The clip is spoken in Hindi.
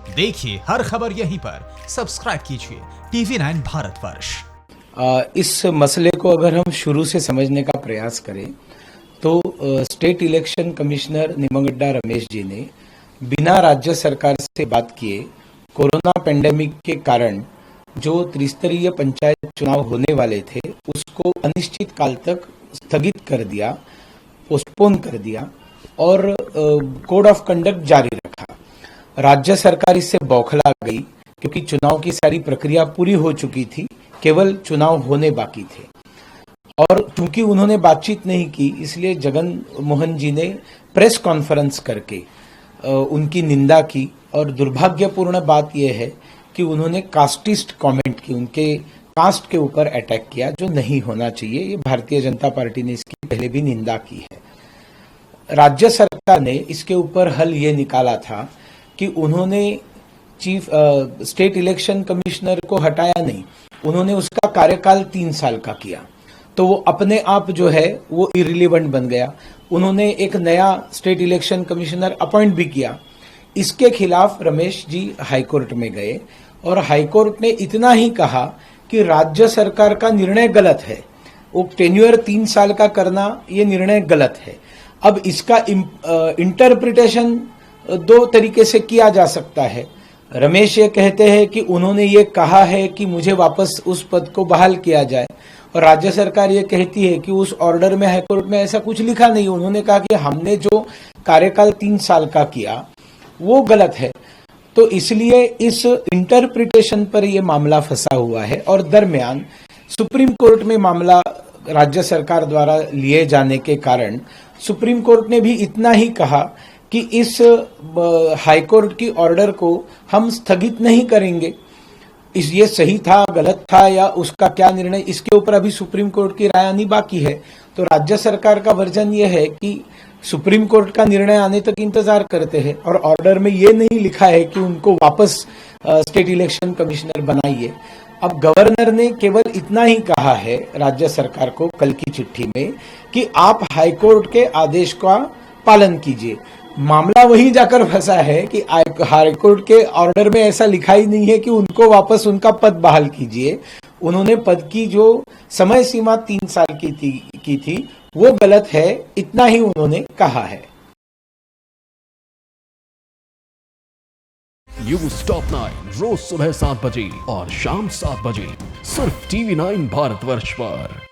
देखिए हर खबर यहीं पर, सब्सक्राइब कीजिए TV9 भारतवर्ष। इस मसले को अगर हम शुरू से समझने का प्रयास करें तो state election commissioner निमगड्डा Ramesh ji ने बिना राज्य सरकार से बात किए कोरोना पेंडेमिक के कारण जो त्रिस्तरीय पंचायत चुनाव होने वाले थे उसको अनिश्चित काल तक स्थगित कर दिया, पोस्टपोन कर दिया और कोड ऑफ कंडक्ट जारी रखा। राज्य सरकार इससे बौखला गई क्योंकि चुनाव की सारी प्रक्रिया पूरी हो चुकी थी, केवल चुनाव होने बाकी थे। और चूंकि उन्होंने बातचीत नहीं की इसलिए जगन मोहन जी ने प्रेस कॉन्फ्रेंस करके उनकी निंदा की। और दुर्भाग्यपूर्ण बात यह है कि उन्होंने कास्टिस्ट कमेंट की, उनके कास्ट के ऊपर अटैक किया, जो नहीं होना चाहिए। ये भारतीय जनता पार्टी ने इसकी पहले भी निंदा की है। राज्य सरकार ने इसके ऊपर हल ये निकाला था कि उन्होंने स्टेट इलेक्शन कमिश्नर को हटाया नहीं, उन्होंने उसका कार्यकाल 3 साल का किया, तो वो अपने आप जो है वो इरिलीवेंट बन गया। उन्होंने एक नया स्टेट इलेक्शन कमिश्नर अपॉइंट भी किया। इसके खिलाफ रमेश जी हाईकोर्ट में गए और हाईकोर्ट ने इतना ही कहा कि राज्य सरकार का निर्णय गलत है, वो टेन्योर 3 साल का करना ये निर्णय गलत है। अब इसका इंटरप्रिटेशन 2 तरीके से किया जा सकता है। रमेश ये कहते हैं कि उन्होंने ये कहा है कि मुझे वापस उस पद को बहाल किया जाए, और राज्य सरकार ये कहती है कि उस ऑर्डर में हाईकोर्ट में ऐसा कुछ लिखा नहीं। उन्होंने कहा कि हमने जो कार्यकाल 3 साल का किया वो गलत है। तो इसलिए इस इंटरप्रिटेशन पर यह मामला फंसा हुआ है। और दरमियान सुप्रीम कोर्ट में मामला राज्य सरकार द्वारा लिए जाने के कारण सुप्रीम कोर्ट ने भी इतना ही कहा कि इस हाईकोर्ट की ऑर्डर को हम स्थगित नहीं करेंगे। ये सही था, गलत था, या उसका क्या निर्णय, इसके ऊपर अभी सुप्रीम कोर्ट की राय आनी बाकी है। तो राज्य सरकार का वर्जन ये है कि सुप्रीम कोर्ट का निर्णय आने तक इंतजार करते हैं, और ऑर्डर में ये नहीं लिखा है कि उनको वापस स्टेट इलेक्शन कमिश्नर बनाइए। अब गवर्नर ने केवल इतना ही कहा है राज्य सरकार को कल की चिट्ठी में कि आप हाईकोर्ट के आदेश का पालन कीजिए। मामला वहीं जाकर फंसा है कि हाईकोर्ट के ऑर्डर में ऐसा लिखा ही नहीं है कि उनको वापस उनका पद बहाल कीजिए। उन्होंने पद की जो समय सीमा 3 साल की थी वो गलत है, इतना ही उन्होंने कहा है। न्यूज़ टॉप 9 रोज सुबह 7 बजे और शाम 7 बजे सिर्फ TV9 भारतवर्ष पर।